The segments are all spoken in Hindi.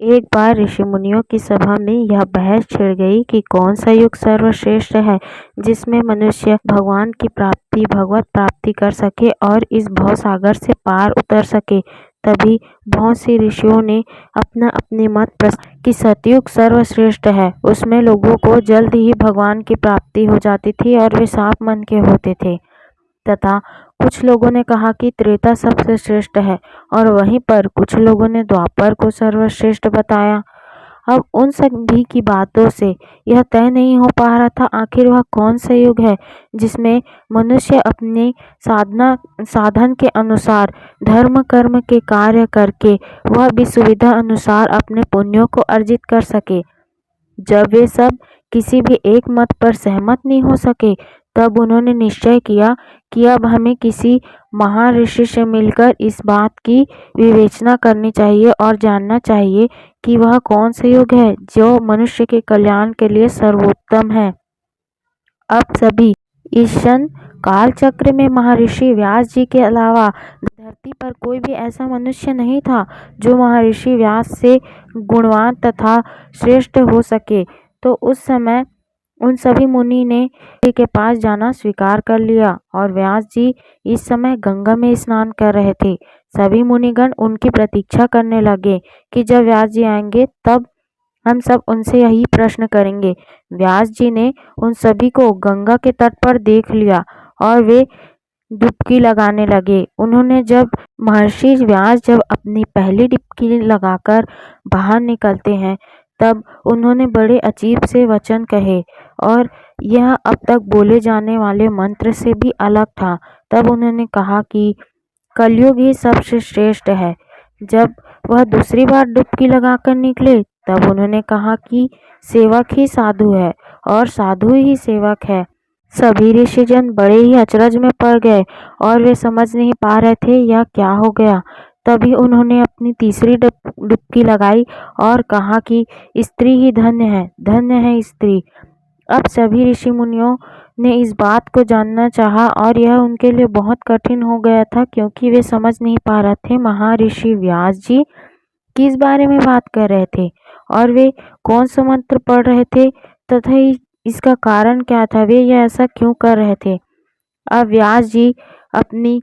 एक बार ऋषि मुनियों की सभा में यह बहस छिड़ गई कि कौन सा युग सर्वश्रेष्ठ है, जिसमें मनुष्य भगवान की प्राप्ति, भगवत प्राप्ति कर सके और इस भव सागर से पार उतर सके। तभी बहुत से ऋषियों ने अपना अपने मत प्रस्तुत कि सतयुग सर्वश्रेष्ठ है। उसमें लोगों को जल्द ही भगवान की प्राप्ति हो जाती थी और वे साफ मन के होते थे। तथा कुछ लोगों ने कहा कि त्रेता सबसे श्रेष्ठ है और वहीं पर कुछ लोगों ने द्वापर को सर्वश्रेष्ठ बताया। अब उन सभी की बातों से यह तय नहीं हो पा रहा था आखिर वह कौन सा युग है जिसमें मनुष्य अपने साधन के अनुसार धर्म कर्म के कार्य करके वह भी सुविधा अनुसार अपने पुण्यों को अर्जित कर सके। जब वे सब किसी भी एक मत पर सहमत नहीं हो सके, तब उन्होंने निश्चय किया कि अब हमें किसी महान ऋषि से मिलकर इस बात की विवेचना करनी चाहिए और जानना चाहिए कि वह कौन सा युग है जो मनुष्य के कल्याण के लिए सर्वोत्तम है। अब सभी ईशन काल चक्र में महर्षि व्यास जी के अलावा धरती पर कोई भी ऐसा मनुष्य नहीं था जो महर्षि व्यास से गुणवान तथा श्रेष्ठ हो सके। तो उस समय उन सभी मुनि ने जी के पास जाना स्वीकार कर लिया और व्यास जी इस समय गंगा में स्नान कर रहे थे। सभी मुनिगण उनकी प्रतीक्षा करने लगे कि जब व्यास जी आएंगे तब हम सब उनसे यही प्रश्न करेंगे। व्यास जी ने उन सभी को गंगा के तट पर देख लिया और वे डुबकी लगाने लगे। उन्होंने जब महर्षि व्यास जब अपनी पहली डुबकी लगाकर बाहर निकलते हैं तब उन्होंने बड़े अजीब से वचन कहे और यह अब तक बोले जाने वाले मंत्र से भी अलग था। तब उन्होंने कहा कि कलयुग ही सबसे श्रेष्ठ है। जब वह दूसरी बार डुबकी लगाकर निकले तब उन्होंने कहा कि सेवक ही साधु है और साधु ही सेवक है। सभी ऋषिजन बड़े ही अचरज में पड़ गए और वे समझ नहीं पा रहे थे यह क्या हो गया। तभी उन्होंने अपनी तीसरी डुबकी लगाई और कहा कि स्त्री ही धन्य है स्त्री। अब सभी ऋषि मुनियों ने इस बात को जानना चाहा और यह उनके लिए बहुत कठिन हो गया था क्योंकि वे समझ नहीं पा रहे थे महर्षि व्यास जी किस बारे में बात कर रहे थे और वे कौन सा मंत्र पढ़ रहे थे तथा इसका कारण क्या था, वे यह ऐसा क्यों कर रहे थे। अब व्यास जी अपनी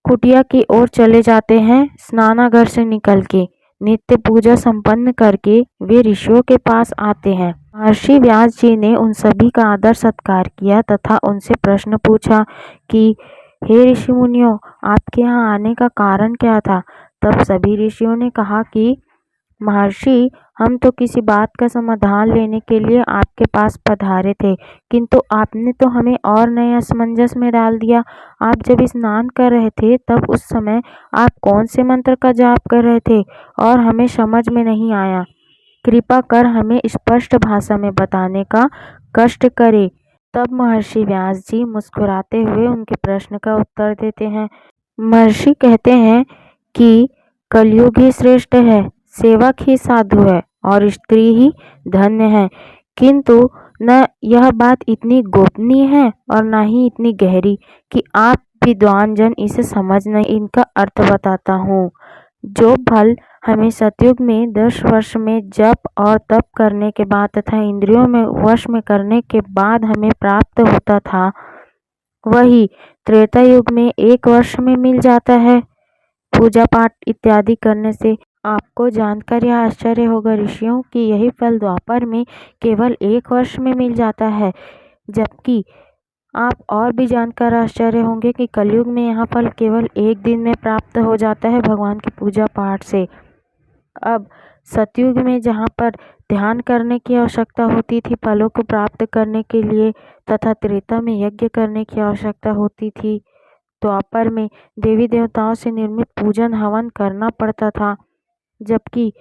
कुटिया की ओर चले जाते हैं। स्नानागार से निकल के नित्य पूजा संपन्न करके वे ऋषियों के पास आते हैं। महर्षि व्यास जी ने उन सभी का आदर सत्कार किया तथा उनसे प्रश्न पूछा कि हे ऋषि मुनियों, आपके यहाँ आने का कारण क्या था। तब सभी ऋषियों ने कहा कि महर्षि, हम तो किसी बात का समाधान लेने के लिए आपके पास पधारे थे, किंतु आपने तो हमें और नए असमंजस में डाल दिया। आप जब स्नान कर रहे थे तब उस समय आप कौन से मंत्र का जाप कर रहे थे और हमें समझ में नहीं आया। कृपा कर हमें स्पष्ट भाषा में बताने का कष्ट करे। तब महर्षि व्यास जी मुस्कुराते हुए उनके प्रश्न का उत्तर देते हैं। महर्षि कहते हैं कि कलयुग ही श्रेष्ठ है, सेवक ही साधु है और स्त्री ही धन्य है, किंतु न यह बात इतनी गोपनीय है और न ही इतनी गहरी कि आप विद्वान जन इसे समझ नहीं। इनका अर्थ बताता हूँ। जो फल हमें सतयुग में 10 वर्ष में जप और तप करने के बाद तथा इंद्रियों में वश में करने के बाद हमें प्राप्त होता था, वही त्रेता युग में 1 वर्ष में मिल जाता है। पूजा पाठ इत्यादि करने से आपको जानकर यह आश्चर्य होगा ऋषियों कि यही फल द्वापर में केवल 1 वर्ष में मिल जाता है, जबकि आप और भी जानकर आश्चर्य होंगे कि कलयुग में यह फल केवल 1 दिन में प्राप्त हो जाता है भगवान की पूजा पाठ से। अब सतयुग में जहाँ पर ध्यान करने की आवश्यकता होती थी फलों को प्राप्त करने के लिए तथा त्रेता में यज्ञ करने की आवश्यकता होती थी, द्वापर में देवी देवताओं से निर्मित पूजन हवन करना पड़ता था, जबकि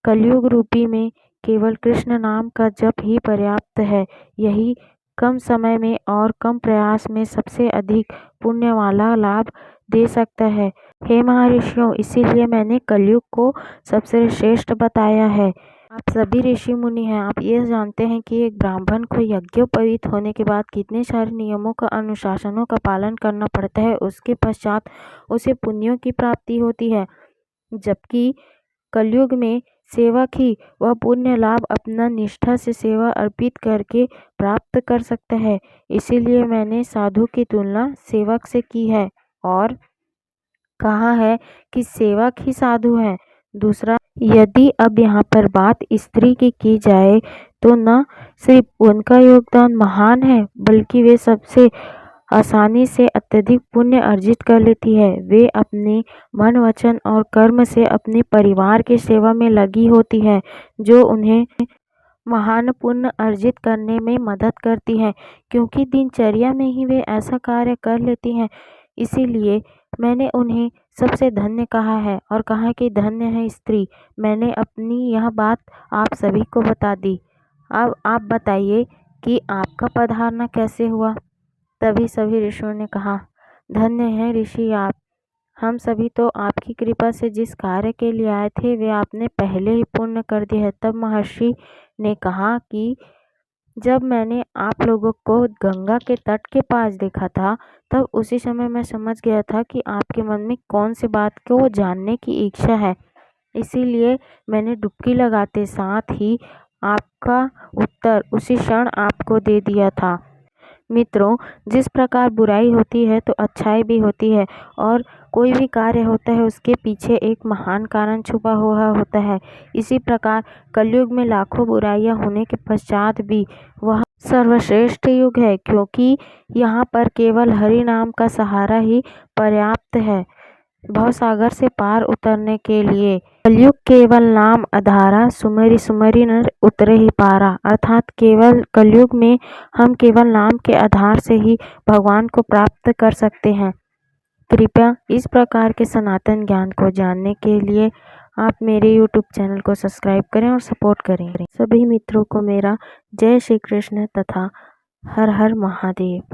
कलयुग रूपी में केवल कृष्ण नाम का जप ही पर्याप्त है। यही कम समय में और कम प्रयास में सबसे अधिक पुण्य वाला लाभ दे सकता है। हे महर्षियों, इसीलिए मैंने कलयुग को सबसे श्रेष्ठ बताया है। आप सभी ऋषि मुनि हैं, आप ये जानते हैं कि एक ब्राह्मण को यज्ञोपवीत होने के बाद कितने सारे नियमों का अनुशासनों का पालन करना पड़ता है, उसके पश्चात उसे पुण्यों की प्राप्ति होती है, जबकि कलयुग में सेवक ही वह पुण्य लाभ अपना निष्ठा से सेवा अर्पित करके प्राप्त कर सकता है। इसीलिए मैंने साधु की तुलना सेवक से की है और कहा है कि सेवक ही साधु है। दूसरा, यदि अब यहाँ पर बात स्त्री की जाए तो न सिर्फ उनका योगदान महान है बल्कि वे सबसे आसानी से अत्यधिक पुण्य अर्जित कर लेती है। वे अपने मन, वचन और कर्म से अपने परिवार की सेवा में लगी होती है, जो उन्हें महान पुण्य अर्जित करने में मदद करती है, क्योंकि दिनचर्या में ही वे ऐसा कार्य कर लेती हैं। इसीलिए मैंने उन्हें सबसे धन्य कहा है और कहा कि धन्य है स्त्री। मैंने अपनी यह बात आप सभी को बता दी। अब आप बताइए कि आपका पधारना कैसे हुआ। तभी सभी ऋषियों ने कहा, धन्य है ऋषि आप। हम सभी तो आपकी कृपा से जिस कार्य के लिए आए थे वे आपने पहले ही पूर्ण कर दिया है। तब महर्षि ने कहा कि जब मैंने आप लोगों को गंगा के तट के पास देखा था तब उसी समय मैं समझ गया था कि आपके मन में कौन सी बात को जानने की इच्छा है। इसीलिए मैंने डुबकी लगाते साथ ही आपका उत्तर उसी क्षण आपको दे दिया था। मित्रों, जिस प्रकार बुराई होती है तो अच्छाई भी होती है और कोई भी कार्य होता है उसके पीछे एक महान कारण छुपा हुआ होता है। इसी प्रकार कलयुग में लाखों बुराइयां होने के पश्चात भी वह सर्वश्रेष्ठ युग है, क्योंकि यहाँ पर केवल हरि नाम का सहारा ही पर्याप्त है भवसागर से पार उतरने के लिए। कलयुग केवल नाम आधारा, सुमरि सुमरि नर उतरे ही पारा। अर्थात केवल कलयुग में हम केवल नाम के आधार से ही भगवान को प्राप्त कर सकते हैं। कृपया इस प्रकार के सनातन ज्ञान को जानने के लिए आप मेरे YouTube चैनल को सब्सक्राइब करें और सपोर्ट करें। सभी मित्रों को मेरा जय श्री कृष्ण तथा हर हर महादेव।